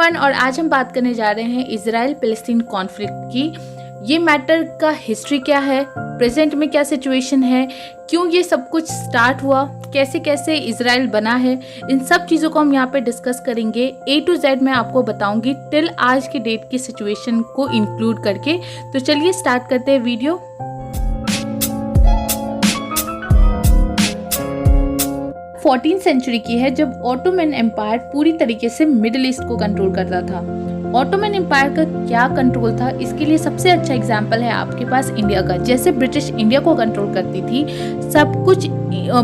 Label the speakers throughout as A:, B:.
A: Everyone, और आज हम बात करने जा रहे हैं इजराइल पैलेस्टीन कॉन्फ्लिक्ट की। ये मैटर का हिस्ट्री क्या है, प्रेजेंट में क्या सिचुएशन है, क्यों ये सब कुछ स्टार्ट हुआ, कैसे कैसे इजराइल बना है, इन सब चीज़ों को हम यहाँ पे डिस्कस करेंगे। A to Z मैं आपको बताऊंगी टिल आज की डेट की सिचुएशन को इंक्लूड करके। तो चलिए स्टार्ट करते हैं वीडियो। फोर्टीन सेंचुरी की है, जब ऑटोमन एम्पायर पूरी तरीके से मिडिल ईस्ट को कंट्रोल करता था। ऑटोमन एम्पायर का क्या कंट्रोल था, इसके लिए सबसे अच्छा एग्जाम्पल है आपके पास इंडिया का। जैसे ब्रिटिश इंडिया को कंट्रोल करती थी, सब कुछ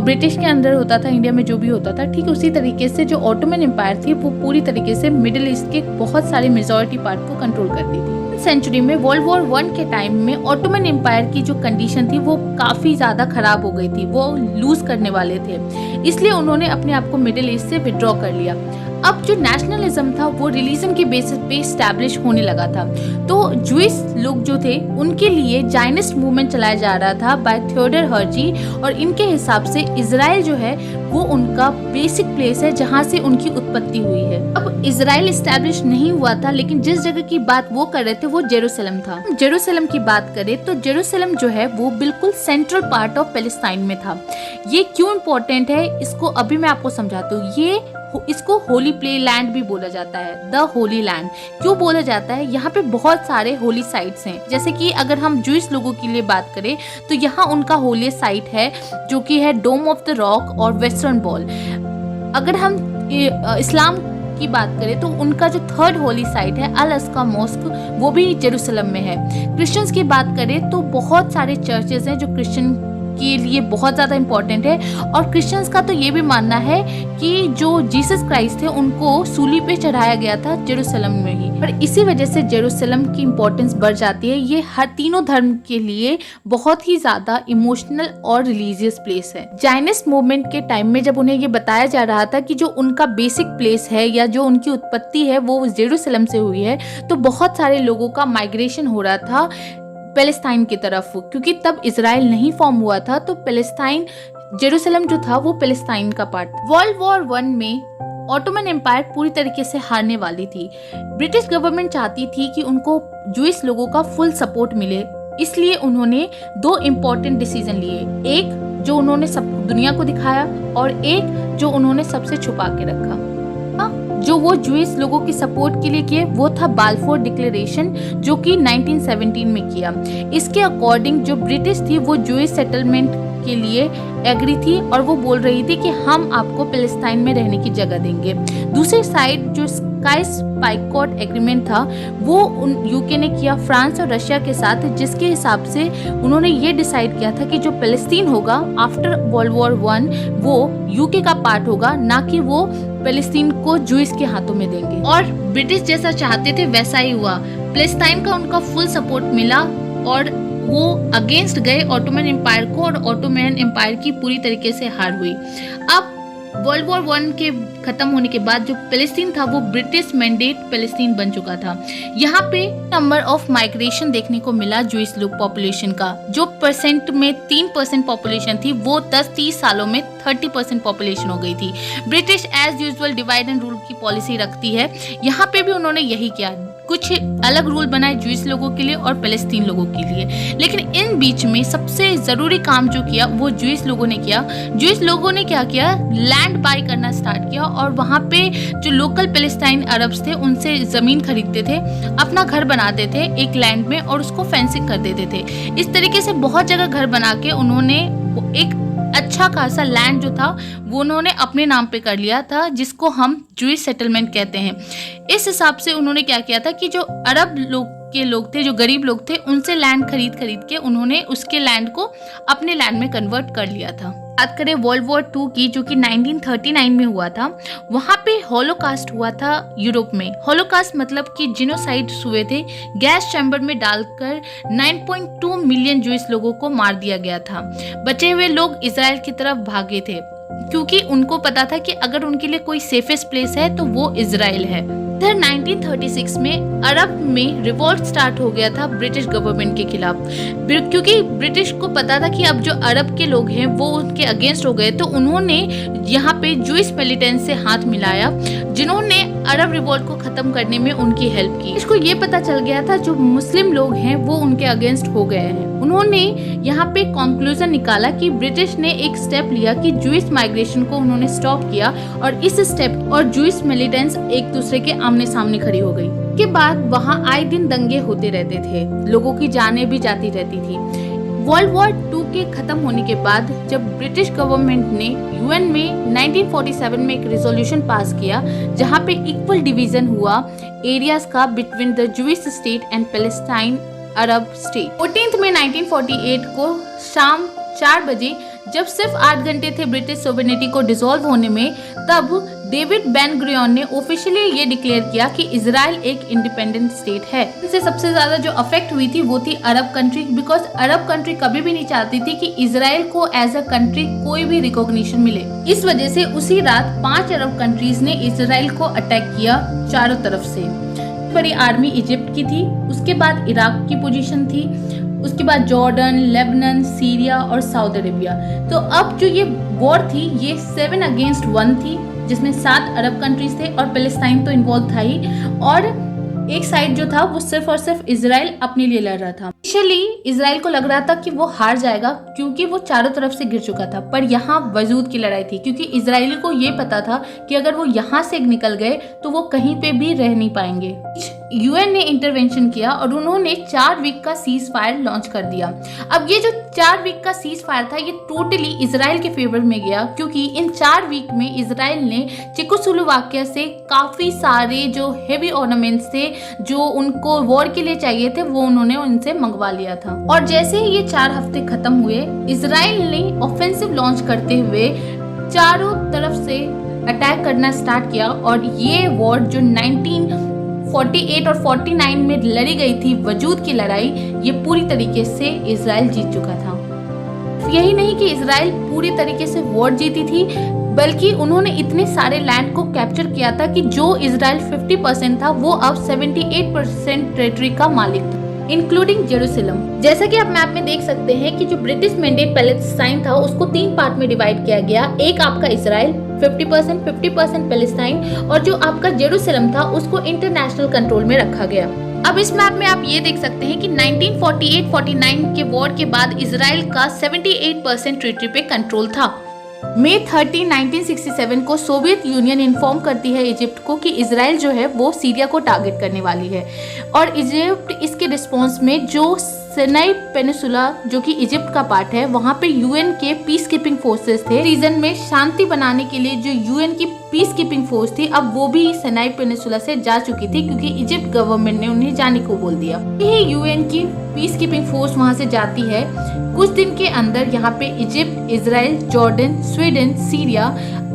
A: ब्रिटिश के अंदर होता था, इंडिया में जो भी होता था, ठीक उसी तरीके से जो ऑटोमन एम्पायर थी वो पूरी तरीके से मिडिल ईस्ट के बहुत सारे मेजॉरिटी पार्ट को कंट्रोल करती थी। सेंचुरी में वर्ल्ड वॉर 1 के टाइम में ऑटोमन एम्पायर की जो कंडीशन थी वो काफ़ी ज़्यादा खराब हो गई थी, वो लूज करने वाले थे, इसलिए उन्होंने अपने आप को मिडिल ईस्ट से विड्रॉ कर लिया। अब जो नेशनलिज्म था वो रिलीजन के बेसिस पे स्टैब्लिश होने लगा था, तो जूइश लोग जो थे उनके लिए जाइनिस्ट मूवमेंट चलाया जा रहा था बाय थियोडर हर्जी, और इनके हिसाब से इजराइल जो है वो उनका बेसिक प्लेस है जहाँ से उनकी उत्पत्ति हुई है। अब इजराइल स्टैब्लिश नहीं हुआ था, लेकिन जिस जगह की बात वो कर रहे थे वो जेरूसलम था। जेरूसलम की बात करें तो जेरूसलम जो है वो बिल्कुल सेंट्रल पार्ट ऑफ पैलेस्टाइन में था। ये क्यों इम्पोर्टेंट है इसको अभी मैं आपको समझाती हूँ। इसको होली प्ले लैंड भी बोला जाता है, द होली लैंड। क्यों बोला जाता है? यहाँ पे बहुत सारे होली साइट्स हैं। जैसे कि अगर हम जूइश लोगों के लिए बात करें तो यहाँ उनका होली साइट है जो कि है डोम ऑफ द रॉक और वेस्टर्न वॉल। अगर हम इस्लाम की बात करें तो उनका जो थर्ड होली साइट है अल अस्का मॉस्क, वो भी जेरूसलम में है। क्रिश्चियंस की बात करें तो बहुत सारे चर्चेज हैं जो क्रिश्चियन के लिए बहुत ज़्यादा इम्पोर्टेंट है, और क्रिश्चियंस का तो ये भी मानना है कि जो जीसस क्राइस्ट थे उनको सूली पे चढ़ाया गया था जेरूसलम में ही, पर इसी वजह से जेरूसलम की इम्पोर्टेंस बढ़ जाती है। ये हर तीनों धर्म के लिए बहुत ही ज़्यादा इमोशनल और रिलीजियस प्लेस है। जाइनिस्ट मूवमेंट के टाइम में जब उन्हें ये बताया जा रहा था कि जो उनका बेसिक प्लेस है या जो उनकी उत्पत्ति है वो जेरूसलम से हुई है, तो बहुत सारे लोगों का माइग्रेशन हो रहा था पैलेस्टाइन की तरफ, क्योंकि तब इजराइल नहीं फॉर्म हुआ था, तो पैलेस्टाइन जेरूसलम जो था वो पैलेस्टाइन का पार्ट। वर्ल्ड वॉर 1 में ऑटोमन एम्पायर पूरी तरीके से हारने वाली थी। ब्रिटिश गवर्नमेंट चाहती थी कि उनको जूइश लोगों का फुल सपोर्ट मिले, इसलिए उन्होंने दो इम्पोर्टेंट डिसीजन लिए। एक जो उन्होंने सब दुनिया को दिखाया, और एक जो उन्होंने सबसे छुपा के रखा। जो वो जूइश लोगों की सपोर्ट के लिए किए वो था बाल्फोर डिक्लेरेशन, जो कि 1917 में किया। इसके अकॉर्डिंग जो ब्रिटिश थी वो जूइश सेटलमेंट के लिए एग्री थी, और वो बोल रही थी कि हम आपको पैलेस्टाइन में रहने की जगह देंगे। दूसरी साइड जो स्काई-पाइकॉट एग्रीमेंट था वो यूके ने किया फ्रांस और रशिया के साथ, जिसके हिसाब से उन्होंने ये डिसाइड किया था कि जो पैलेस्टीन होगा आफ्टर वर्ल्ड वॉर 1 वो यूके का पार्ट होगा, ना कि वो पैलेस्टीन को जूइश के हाथों में देंगे। और ब्रिटिश जैसा चाहते थे वैसा ही हुआ। पैलेस्टाइन का उनका फुल सपोर्ट मिला और वो अगेंस्ट गए ऑटोमन एम्पायर को, और ऑटोमन एम्पायर की पूरी तरीके से हार हुई। अब वर्ल्ड वॉर 1 के खत्म होने के बाद जो पैलेस्टीन था वो ब्रिटिश मैंडेट पैलेस्टीन बन चुका था। यहाँ पे नंबर ऑफ माइग्रेशन देखने को मिला जूइश लोग पॉपुलेशन का। जो परसेंट में 3% पॉपुलेशन थी वो 10-30 सालों में 30% पॉपुलेशन हो गई थी। British as usual divide and rule की पॉलिसी रखती है, यहाँ पे भी उन्होंने यही किया। कुछ अलग रूल बनाए जूइश लोगों के लिए और पैलेस्टीन लोगों के लिए, लेकिन इन बीच में सबसे जरूरी काम जो किया वो जूइश लोगों ने किया। जूइश लोगों ने क्या किया, लैंड बाय करना स्टार्ट किया, और वहाँ पे जो लोकल पैलेस्टाइन अरब्स थे उनसे जमीन खरीदते थे, अपना घर बनाते थे एक लैंड में और उसको फेंसिंग कर देते थे। इस तरीके से बहुत जगह घर बना के उन्होंने एक अच्छा खासा लैंड जो था वो उन्होंने अपने नाम पे कर लिया था, जिसको हम जूइश सेटलमेंट कहते हैं। इस हिसाब से उन्होंने क्या किया था कि जो अरब लोग थे, जो गरीब लोग थे, उनसे लैंड खरीद के उन्होंने उसके लैंड को अपने लैंड में कन्वर्ट कर लिया था। बात करें वर्ल्ड वॉर 2 की, जो कि 1939 में हुआ था, वहाँ पे हॉलोकास्ट हुआ था यूरोप में। हॉलोकास्ट मतलब कि जिनोसाइड हुए थे, गैस चैम्बर में डालकर 9.2 मिलियन जूइश लोगों को मार दिया गया था। बचे हुए लोग इजराइल की तरफ भागे थे, क्योंकि उनको पता था कि अगर उनके लिए कोई सेफेस्ट प्लेस है तो वो इजराइल है। इधर 1936 में अरब में रिवॉल्ट स्टार्ट हो गया था ब्रिटिश गवर्नमेंट के खिलाफ, क्योंकि ब्रिटिश को पता था कि अब जो अरब के लोग हैं वो उनके अगेंस्ट हो गए, तो उन्होंने यहाँ पे जूइश मिलिटेंट्स से हाथ मिलाया जिन्होंने अरब रिवॉल्ट को खत्म करने में उनकी हेल्प की। इसको ये पता चल गया था जो मुस्लिम लोग हैं वो उनके अगेंस्ट हो गए हैं। उन्होंने यहाँ पे कंक्लूजन निकाला कि ब्रिटिश ने एक स्टेप लिया कि जूइश माइग्रेशन को उन्होंने स्टॉप किया, और इस स्टेप और जूइश मिलिटेंट्स एक दूसरे के आमने सामने खड़ी हो गई। के बाद वहाँ आए दिन दंगे होते रहते थे, लोगों की जानें भी जाती रहती थी। वर्ल्ड वॉर 2 के खत्म होने के बाद जब ब्रिटिश गवर्नमेंट ने यूएन में 1947 में एक रेजोल्यूशन पास किया जहाँ पे इक्वल डिवीजन हुआ एरियाज का between the Jewish state and Palestine Arab state. 14 मई 1948 को शाम 4 बजे जब सिर्फ 8 घंटे थे ब्रिटिश सोवेरेनिटी को डिसॉल्व होने में, तब डेविड बेन गुरियन ने ऑफिशियली ये डिक्लेयर किया कि इजराइल एक इंडिपेंडेंट स्टेट है। इनसे सबसे ज्यादा जो अफेक्ट हुई थी वो थी Arab country, because Arab country कभी भी नहीं चाहती थी कि इजराइल को एज अ कंट्री कोई भी रिकॉग्निशन मिले। इस वजह से उसी रात 5 अरब कंट्रीज ने इजराइल को अटैक किया चारों तरफ से। बड़ी आर्मी इजिप्ट की थी, उसके बाद इराक की पोजीशन थी, उसके बाद जॉर्डन, लेबनान, सीरिया और सऊदी अरेबिया। तो अब जो ये वॉर थी ये 7 अगेंस्ट 1 थी, जिसमें 7 अरब कंट्रीज थे और पैलेस्टाइन तो इन्वॉल्व था ही, और एक साइड जो था वो सिर्फ और सिर्फ इजराइल अपने लिए लड़ रहा था। इनिशियली इजराइल को लग रहा था कि वो हार जाएगा क्योंकि वो चारों तरफ से गिर चुका था, पर यहाँ वजूद की लड़ाई थी, क्योंकि इजरायली को ये पता था कि अगर वो यहाँ से निकल गए तो वो कहीं पे भी रह नहीं पाएंगे। यूएन ने इंटरवेंशन किया और उन्होंने 4 वीक का सीज फायर लॉन्च कर दिया। अब ये जो 4 वीक का सीज फायर था ये टोटली इजराइल के फेवर में गया, क्योंकि इन 4 वीक में इजराइल ने चेकोस्लोवाकिया से काफी सारे जो हेवी ऑर्नामेंट्स थे जो उनको वॉर के लिए चाहिए थे वो उन्होंने उनसे मंगवा लिया था। और जैसे ही ये 4 हफ्ते खत्म हुए, इजराइल ने ऑफेंसिव लॉन्च करते हुए चारों तरफ से अटैक करना स्टार्ट किया, और ये वॉर जो 1948 और 49 में लड़ी गई थी वजूद की लड़ाई, ये पूरी तरीके से इजराइल जीत चुका था। यही नहीं कि इजराइल पूरी तरीके से वॉर जीती थी, बल्कि उन्होंने इतने सारे लैंड को कैप्चर किया था कि जो इजराइल 50% था वो अब 78% टेरिटरी का मालिक था, इंक्लूडिंग जेरूसलम। जैसा कि आप मैप में देख सकते हैं कि जो ब्रिटिश मैंडेट पैलेस्टाइन था उसको 3 पार्ट में डिवाइड किया गया। एक आपका इजराइल 50% पैलेस्टाइन, और जो आपका जेरूसलम था उसको इंटरनेशनल कंट्रोल में रखा गया। अब इस मैप में आप ये देख सकते हैं कि 1948-49 के वॉर के बाद इजराइल का 78% टेरिटरी पे कंट्रोल था। मई 30, 1967 को सोवियत यूनियन इन्फॉर्म करती है इजिप्ट को कि इजराइल जो है वो सीरिया को टारगेट करने वाली है, और इजिप्ट इसके रिस्पॉन्स में जो सिनाई पेनिसुला जो कि इजिप्ट का पार्ट है वहाँ पे यूएन के पीस कीपिंग फोर्सेस थे। रीजन में शांति बनाने के लिए जो यूएन की पीस कीपिंग फोर्स थी अब वो भी सिनाई पेनिसुला से जा चुकी थी, क्योंकि इजिप्ट गवर्नमेंट ने उन्हें जाने को बोल दिया। यही यूएन की पीस कीपिंग फोर्स वहाँ से जाती है। कुछ दिन के अंदर यहाँ पे Egypt, Israel, Jordan, Sweden, Syria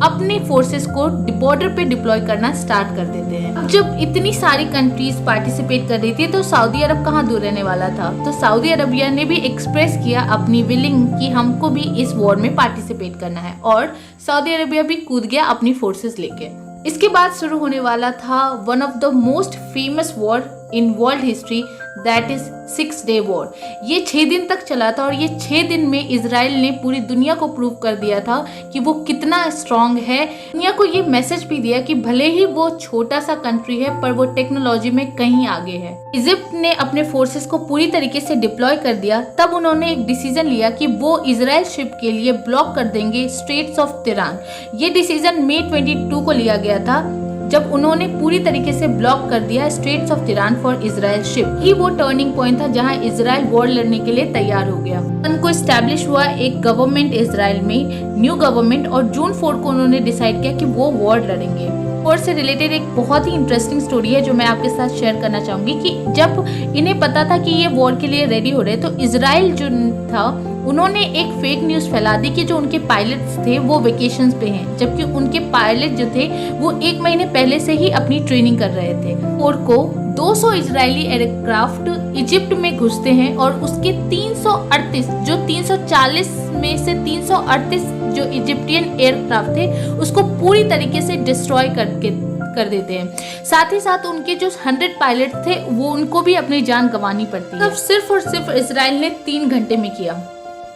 A: अपने फोर्सेस को बॉर्डर पे डिप्लॉय करना स्टार्ट कर देते हैं। अब जब इतनी सारी कंट्रीज पार्टिसिपेट कर रही थी तो सऊदी अरब कहाँ दूर रहने वाला था, तो सऊदी अरबिया ने भी एक्सप्रेस किया अपनी विलिंग कि हमको भी इस वॉर में पार्टिसिपेट करना है, और सऊदी अरबिया भी कूद गया अपनी फोर्सेस लेके। इसके बाद शुरू होने वाला था one of the most famous war in world history, that is 6 day war. ये 6 दिन तक चला था, और ये 6 दिन में इजराइल ने पूरी दुनिया को प्रूव कर दिया था कि वो कितना स्ट्रांग है। दुनिया को ये मैसेज भी दिया कि भले ही वो छोटा सा कंट्री है पर वो टेक्नोलॉजी में कहीं आगे है। इजिप्ट ने अपने फोर्सेस को पूरी तरीके से डिप्लॉय कर दिया। तब उन्होंने एक डिसीजन लिया कि वो इजराइल शिप के लिए ब्लॉक कर देंगे स्ट्रेट्स ऑफ तिरान। ये डिसीजन मई 22 को लिया गया था, जब उन्होंने पूरी तरीके से ब्लॉक कर दिया straits of Tiran for Israel ship. ही वो टर्निंग पॉइंट था जहां इजराइल वॉर लड़ने के लिए तैयार हो गया। उनको एस्टैब्लिश हुआ एक गवर्नमेंट इजराइल में, न्यू गवर्नमेंट, और जून 4 को उन्होंने डिसाइड किया कि वो वॉर लड़ेंगे। वॉर से रिलेटेड एक बहुत ही इंटरेस्टिंग स्टोरी है जो मैं आपके साथ शेयर करना चाहूंगी कि जब इन्हें पता था कि ये वॉर के लिए रेडी हो रहे, तो इजराइल जो था उन्होंने एक फेक न्यूज़ फैला दी कि जो उनके पायलट्स थे वो वेकेशंस पे हैं, जबकि उनके पायलट जो थे वो 1 महीने पहले से ही अपनी ट्रेनिंग कर रहे थे। और को 200 इजरायली एयरक्राफ्ट इजिप्ट में घुसते हैं और उसके 338 जो 340 में से 338 जो इजिप्टियन एयरक्राफ्ट थे उसको पूरी तरीके से डिस्ट्रॉय करके कर देते हैं। साथ ही साथ उनके जो 100 पायलट थे वो उनको भी अपनी जान गंवानी पड़ती है। तब सिर्फ और सिर्फ इजराइल ने 3 घंटे में किया।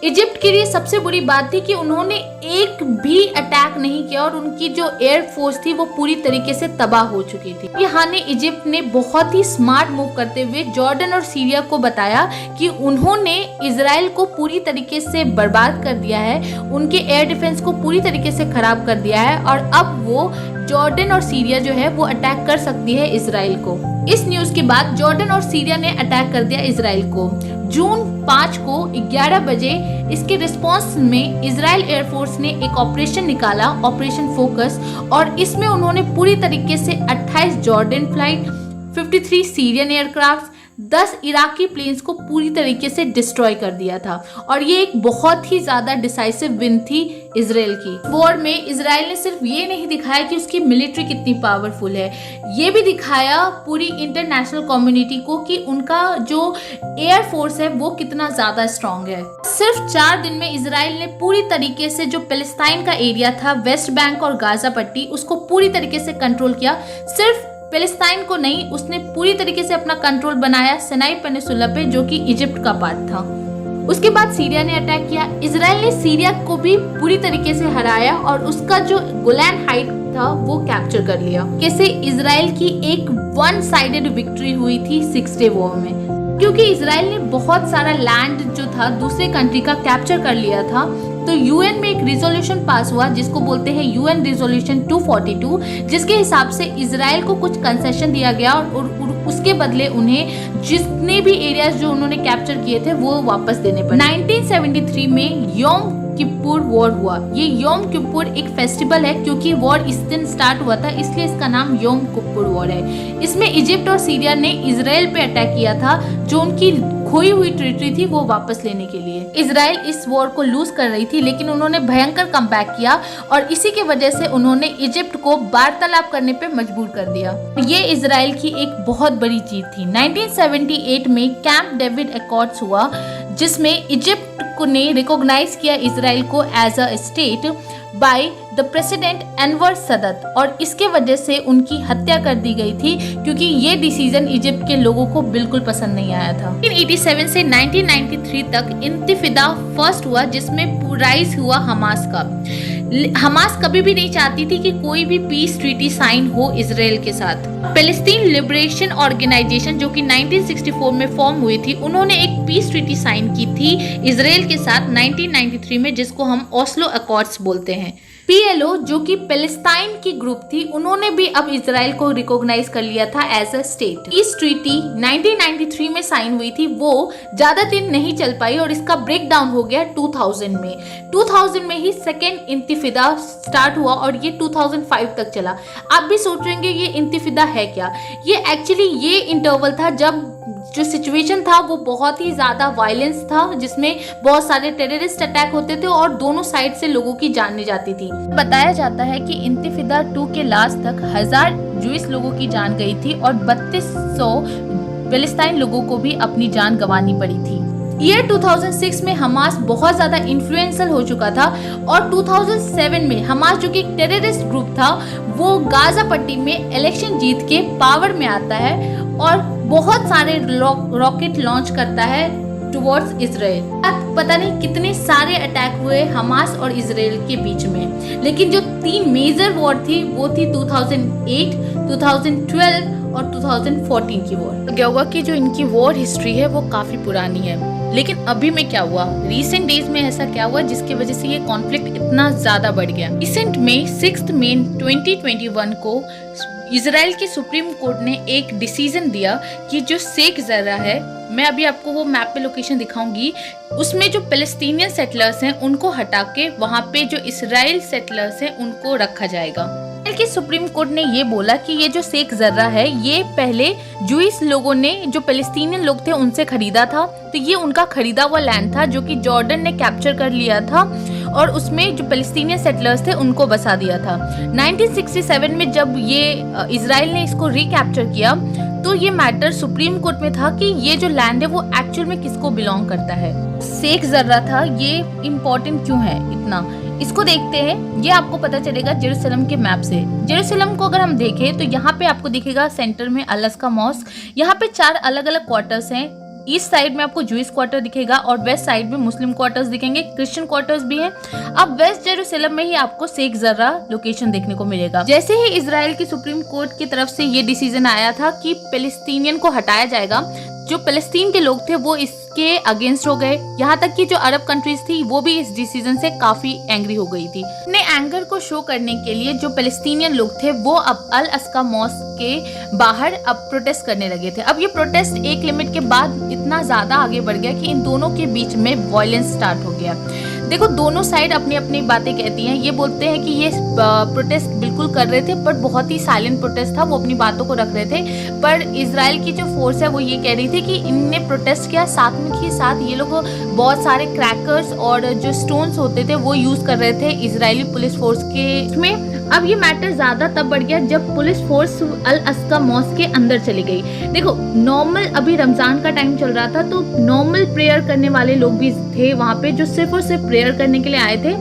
A: इजिप्ट के लिए सबसे बुरी बात थी कि उन्होंने एक भी अटैक नहीं किया और उनकी जो एयर फोर्स थी वो पूरी तरीके से तबाह हो चुकी थी। यहाँ ने इजिप्ट ने बहुत ही स्मार्ट मूव करते हुए जॉर्डन और सीरिया को बताया कि उन्होंने इजराइल को पूरी तरीके से बर्बाद कर दिया है, उनके एयर डिफेंस को पूरी तरीके से खराब कर दिया है और अब वो जॉर्डन और सीरिया जो है वो अटैक कर सकती है इजराइल को। इस न्यूज के बाद जॉर्डन और सीरिया ने अटैक कर दिया इजराइल को। जून 5 को 11 बजे इसके रिस्पांस में इजराइल एयरफोर्स ने एक ऑपरेशन निकाला, ऑपरेशन फोकस, और इसमें उन्होंने पूरी तरीके से 28 Jordan flight, 53 Syrian aircraft, 10 Iraqi planes को पूरी तरीके से डिस्ट्रॉय कर दिया था और ये एक बहुत ही ज्यादा डिसाइसिव विन थी इजराइल की। वॉर में इजराइल ने सिर्फ ये नहीं दिखाया कि उसकी मिलिट्री कितनी पावरफुल है, ये भी दिखाया पूरी इंटरनेशनल कम्युनिटी को कि उनका जो एयर फोर्स है वो कितना ज्यादा स्ट्रांग है। सिर्फ 4 दिन में इजराइल ने पूरी तरीके से जो पैलेस्टाइन का एरिया था, वेस्ट बैंक और गाजा पट्टी, उसको पूरी तरीके से कंट्रोल किया। सिर्फ पैलेस्टाइन को नहीं, उसने पूरी तरीके से अपना कंट्रोल बनाया सिनाई पेनिसुला पे, जो कि इजिप्ट का पार्ट था। उसके बाद सीरिया ने अटैक किया। इजराइल ने सीरिया को भी पूरी तरीके से हराया और उसका जो गोलान हाइट था वो कैप्चर कर लिया। कैसे इजराइल की एक वन साइडेड विक्ट्री हुई थी 6 डे वॉर में, क्योंकि इजराइल ने बहुत सारा लैंड जो था दूसरे कंट्री का कैप्चर कर लिया था। तो यूएन में एक रिजोल्यूशन पास हुआ जिसको बोलते हैं यूएन रिजोल्यूशन 242, जिसके हिसाब से इजराइल को कुछ कंसेशन दिया गया और उसके बदले उन्हें जितने भी एरियाज जो उन्होंने कैप्चर किए थे वो वापस देने पड़े। 1973 में योम किप्पुर वॉर हुआ। ये योम किप्पुर एक फेस्टिवल है क्योंकि वॉर इस दिन स्टार्ट हुआ था, इसलिए इसका नाम योम किप्पुर वॉर है। इसमें इजिप्ट और सीरिया ने इजराइल पे अटैक किया था, जो उनकी खोई हुई टेरिटरी थी वो वापस लेने के लिए। इजराइल इस वॉर को लूज कर रही थी, लेकिन उन्होंने भयंकर कमबैक किया और इसी की वजह से उन्होंने इजिप्ट को वार्तालाप करने पे मजबूर कर दिया। ये इजराइल की एक बहुत बड़ी जीत थी। 1978 में कैंप डेविड अकॉर्ड्स हुआ, जिसमें इजिप्ट ने रिकॉग्नाइज किया इजराइल को as a state by the president Anwar Sadat, और इसके वजह से उनकी हत्या कर दी गई थी क्योंकि ये डिसीजन इजिप्ट के लोगों को बिल्कुल पसंद नहीं आया था। 1987 से 1993 तक इंतिफादा फर्स्ट हुआ, जिसमें राइज हुआ हमास का। हमास कभी भी नहीं चाहती थी कि कोई भी पीस ट्रीटी साइन हो इजराइल के साथ। पैलेस्टीन लिबरेशन ऑर्गेनाइजेशन जो कि 1964 में फॉर्म हुई थी, उन्होंने एक पीस ट्रीटी साइन की थी इजराइल के साथ 1993 में, जिसको हम ओस्लो अकॉर्ड्स बोलते हैं। PLO जो कि पैलेस्टाइन की ग्रुप थी, उन्होंने भी अब इजराइल को रिकॉग्नाइज कर लिया था एज अ स्टेट। इस ट्रीटी 1993 में साइन हुई थी, वो ज्यादा दिन नहीं चल पाई और इसका ब्रेक डाउन हो गया 2000 में। 2000 में ही सेकेंड इंतिफादा स्टार्ट हुआ और ये 2005 तक चला। आप भी सोच रहे होंगे ये इंतिफादा है क्या? ये एक्चुअली ये इंटरवल था जब जो सिचुएशन था वो बहुत ही ज्यादा वायलेंस था, जिसमें बहुत सारे टेररिस्ट अटैक होते थे और दोनों साइड से लोगों की जान जाती थी। बताया जाता है कि इंतिफादा 2 के लास्ट तक 1000 जूइश लोगों की जान गई थी और 3200 पैलेस्टाइन लोगों को भी अपनी जान गंवानी पड़ी थी। ईयर 2006 में हमास बहुत ज्यादा इन्फ्लुएंशियल हो चुका था और 2007 में हमास जो कि एक टेररिस्ट ग्रुप था वो गाजा पट्टी में इलेक्शन जीत के पावर में आता है और बहुत सारे रॉकेट लॉन्च करता है टुवर्ड्स इजराइल। पता नहीं कितने सारे अटैक हुए हमास और इजराइल के बीच में, लेकिन जो 3 मेजर वॉर थी वो थी 2008, 2012 और 2014 की वॉर। क्या हुआ कि जो इनकी वॉर हिस्ट्री है वो काफी पुरानी है, लेकिन अभी में क्या हुआ, रिसेंट डेज में ऐसा क्या हुआ जिसकी वजह से ये कॉन्फ्लिक्ट इतना ज्यादा बढ़ गया। रिसेंट में 6 मई 2021 को इजराइल की सुप्रीम कोर्ट ने एक डिसीजन दिया कि जो शेख जर्रा है, मैं अभी आपको वो मैप पे लोकेशन दिखाऊंगी, उसमें जो पैलेस्टीनियन सेटलर्स हैं उनको हटा के वहाँ पे जो इजराइल सेटलर्स हैं उनको रखा जाएगा। इजराइल की सुप्रीम कोर्ट ने ये बोला कि ये जो शेख जर्रा है ये पहले जूइश लोगों ने जो पैलेस्टीनियन लोग थे उनसे खरीदा था, तो ये उनका खरीदा हुआ लैंड था जो कि जॉर्डन ने कैप्चर कर लिया था और उसमें जो पैलेस्टीनियन सेटलर्स थे उनको बसा दिया था। 1967 में जब ये इजराइल ने इसको रिकैप्चर किया तो ये मैटर सुप्रीम कोर्ट में था कि ये जो लैंड है वो एक्चुअल में किसको बिलोंग करता है। शेख जर्रा था, ये इम्पोर्टेंट क्यों है इतना? इसको देखते हैं, ये आपको पता चलेगा जेरूसलम के मैप से। जेरूसलम को अगर हम देखें तो यहाँ पे आपको दिखेगा सेंटर में अल अक्सा मॉस्क। यहाँ पे 4 अलग अलग क्वार्टर्स हैं। ईस्ट साइड में आपको जूइश क्वार्टर दिखेगा और वेस्ट साइड में मुस्लिम क्वार्टर्स दिखेंगे, क्रिश्चियन क्वार्टर्स भी हैं। अब वेस्ट जेरूसलम में ही आपको शेख जर्रा लोकेशन देखने को मिलेगा। जैसे ही इजराइल की सुप्रीम कोर्ट की तरफ से ये डिसीजन आया था कि पैलेस्टीनियन को हटाया जाएगा, जो पैलेस्टीन के लोग थे वो इसके अगेंस्ट हो गए। यहाँ तक कि जो अरब कंट्रीज थी वो भी इस डिसीजन से काफी एंग्री हो गई थी। अपने एंगर को शो करने के लिए जो पैलेस्टीनियन लोग थे वो अब अल अक्सा मॉस्क के बाहर अब प्रोटेस्ट करने लगे थे। अब ये प्रोटेस्ट एक लिमिट के बाद इतना ज्यादा आगे बढ़ गया कि इन दोनों के बीच में वायलेंस स्टार्ट हो गया। देखो, दोनों साइड अपनी अपनी बातें कहती हैं। ये बोलते हैं कि ये प्रोटेस्ट बिल्कुल कर रहे थे पर बहुत ही साइलेंट प्रोटेस्ट था, वो अपनी बातों को रख रहे थे। पर इजराइल की जो फोर्स है वो ये कह रही थी कि इनने प्रोटेस्ट किया, साथ में ही साथ ये लोग बहुत सारे क्रैकर्स और जो स्टोन्स होते थे वो यूज कर रहे थे इजरायली पुलिस फोर्स के में। अब ये मैटर ज्यादा तब बढ़ गया जब पुलिस फोर्स अल अक्सा मॉस्क के अंदर चली गई। देखो, नॉर्मल अभी रमजान का टाइम चल रहा था तो नॉर्मल प्रेयर करने वाले लोग भी थे वहाँ पे, जो सिर्फ और सिर्फ प्रेयर करने के लिए आए थे।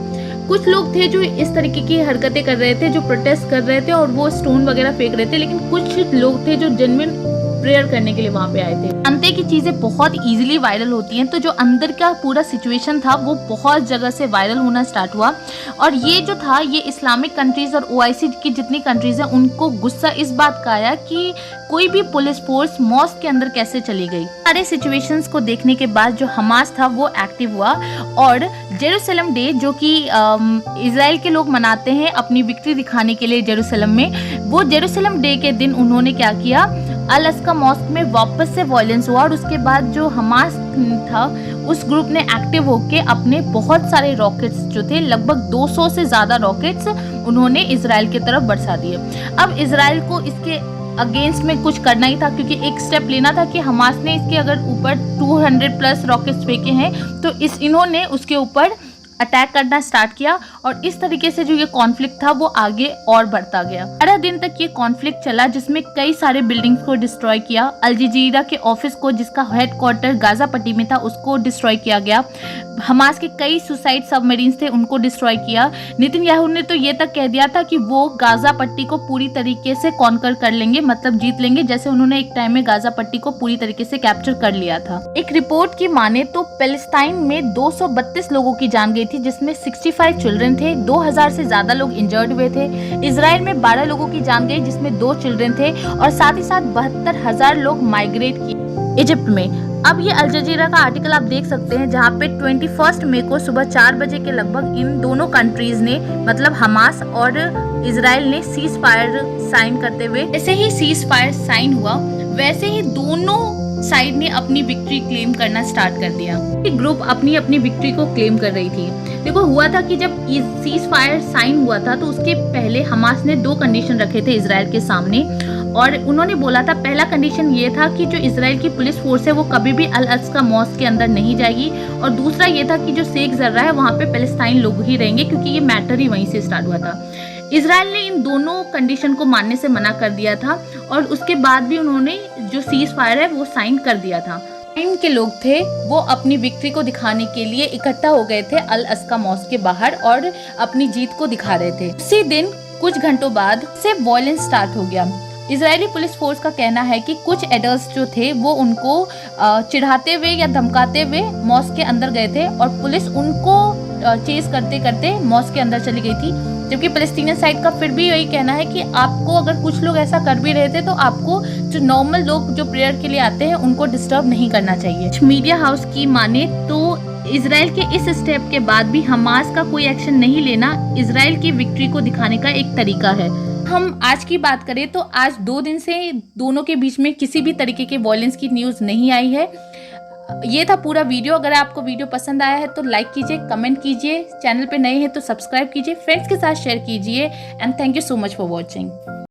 A: कुछ लोग थे जो इस तरीके की हरकतें कर रहे थे, जो प्रोटेस्ट कर रहे थे और वो स्टोन वगैरह फेंक रहे थे, लेकिन कुछ लोग थे जो जेन्युइन प्रेयर करने के लिए वहाँ पे आए थे। जानते की चीजें बहुत इजीली वायरल होती हैं, तो जो अंदर का पूरा सिचुएशन था वो बहुत जगह से वायरल होना स्टार्ट हुआ। और ये जो था, ये इस्लामिक कंट्रीज और ओआईसी की जितनी कंट्रीज हैं उनको गुस्सा इस बात का आया कि कोई भी पुलिस फोर्स मॉस्क के अंदर कैसे चली गई। सारे सिचुएशंस को देखने के बाद जो हमास था वो एक्टिव हुआ और जेरूसलम डे, जो कि इजराइल के लोग मनाते हैं अपनी विक्ट्री दिखाने के लिए जेरूसलम में, वो जेरूसलम डे के दिन उन्होंने क्या किया, अल अक्सा मॉस्क में वापस से वायलेंस हुआ। और उसके बाद जो हमास था उस ग्रुप ने एक्टिव होके अपने बहुत सारे रॉकेट्स जो थे, लगभग 200 से ज्यादा रॉकेट्स उन्होंने इजराइल की तरफ बरसा दिए। अब इजराइल को इसके अगेंस्ट में कुछ करना ही था, क्योंकि एक स्टेप लेना था कि हमास ने इसके अगर ऊपर 200 प्लस रॉकेट्स फेंके हैं तो इन्होंने उसके ऊपर अटैक करना स्टार्ट किया। और इस तरीके से जो ये कॉन्फ्लिक्ट था वो आगे और बढ़ता गया। 12 दिन तक ये कॉन्फ्लिक्ट चला, जिसमें कई सारे बिल्डिंग्स को डिस्ट्रॉय किया। अल जजीरा के ऑफिस को, जिसका हेडक्वार्टर गाजा पट्टी में था, उसको डिस्ट्रॉय किया गया। हमास के कई सुसाइड सबमरीन्स थे, उनको डिस्ट्रॉय किया। नेतन्याहू ने तो ये तक कह दिया था कि वो गाजा पट्टी को पूरी तरीके से कॉन्कर कर लेंगे, मतलब जीत लेंगे, जैसे उन्होंने एक टाइम में गाजा पट्टी को पूरी तरीके से कैप्चर कर लिया था। एक रिपोर्ट की माने तो पैलेस्टाइन में 232 लोगों की जान गई थी, जिसमें 65 चिल्ड्रन थे। 2000 से ज्यादा लोग इंजर्ड हुए थे। इजराइल में 12 लोगों की जान गई, जिसमें 2 चिल्ड्रन थे। और साथ ही साथ 72,000 लोग माइग्रेट किए इजिप्ट में। अब ये अल जजीरा का आर्टिकल आप देख सकते हैं, जहाँ पे 21 मई को सुबह 4 बजे के लगभग इन दोनों कंट्रीज ने, मतलब हमास और इजराइल ने सीज फायर साइन करते हुए, जैसे ही सीज फायर साइन हुआ वैसे ही दोनों साइड ने अपनी विक्ट्री क्लेम करना स्टार्ट कर दिया। ग्रुप अपनी अपनी विक्ट्री को क्लेम कर रही थी। देखो, हुआ था कि जब सीज फायर साइन हुआ था तो उसके पहले हमास ने 2 कंडीशन रखे थे इजराइल के सामने। और उन्होंने बोला था, पहला कंडीशन ये था कि जो इजराइल की पुलिस फोर्स है वो कभी भी अल अक्सा मॉस्क के अंदर नहीं जाएगी। और दूसरा ये था कि जो शेख जर्रा है वहाँ पे पैलेस्टाइन लोग ही रहेंगे, क्योंकि ये मैटर ही वहीं से स्टार्ट हुआ था। इजराइल ने इन दोनों कंडीशन को मानने से मना कर दिया था और उसके बाद भी उन्होंने जो सीज फायर है वो साइन कर दिया था। के लोग थे वो अपनी विक्ट्री को दिखाने के लिए इकट्ठा हो गए थे अल अक्सा मॉस्क के बाहर और अपनी जीत को दिखा रहे थे। उसी दिन कुछ घंटों बाद से वायलेंस स्टार्ट हो गया। इजरायली पुलिस फोर्स का कहना है कि कुछ एडल्ट्स जो थे वो उनको चिढ़ाते हुए या धमकाते हुए मॉस्क के अंदर गए थे और पुलिस उनको चेस करते करते मॉस्क के अंदर चली गई थी। जबकि पैलेस्टीनियन साइड का फिर भी यही कहना है कि आपको अगर कुछ लोग ऐसा कर भी रहे थे तो आपको जो नॉर्मल लोग जो प्रेयर के लिए आते हैं उनको डिस्टर्ब नहीं करना चाहिए। मीडिया हाउस की माने तो इजराइल के इस स्टेप के बाद भी हमास का कोई एक्शन नहीं लेना इजराइल की विक्ट्री को दिखाने का एक तरीका है। हम आज की बात करें तो आज 2 दिन से दोनों के बीच में किसी भी तरीके के वायलेंस की न्यूज़ नहीं आई है। ये था पूरा वीडियो। अगर आपको वीडियो पसंद आया है तो लाइक कीजिए, कमेंट कीजिए, चैनल पे नए हैं तो सब्सक्राइब कीजिए, फ्रेंड्स के साथ शेयर कीजिए and thank you so much for watching.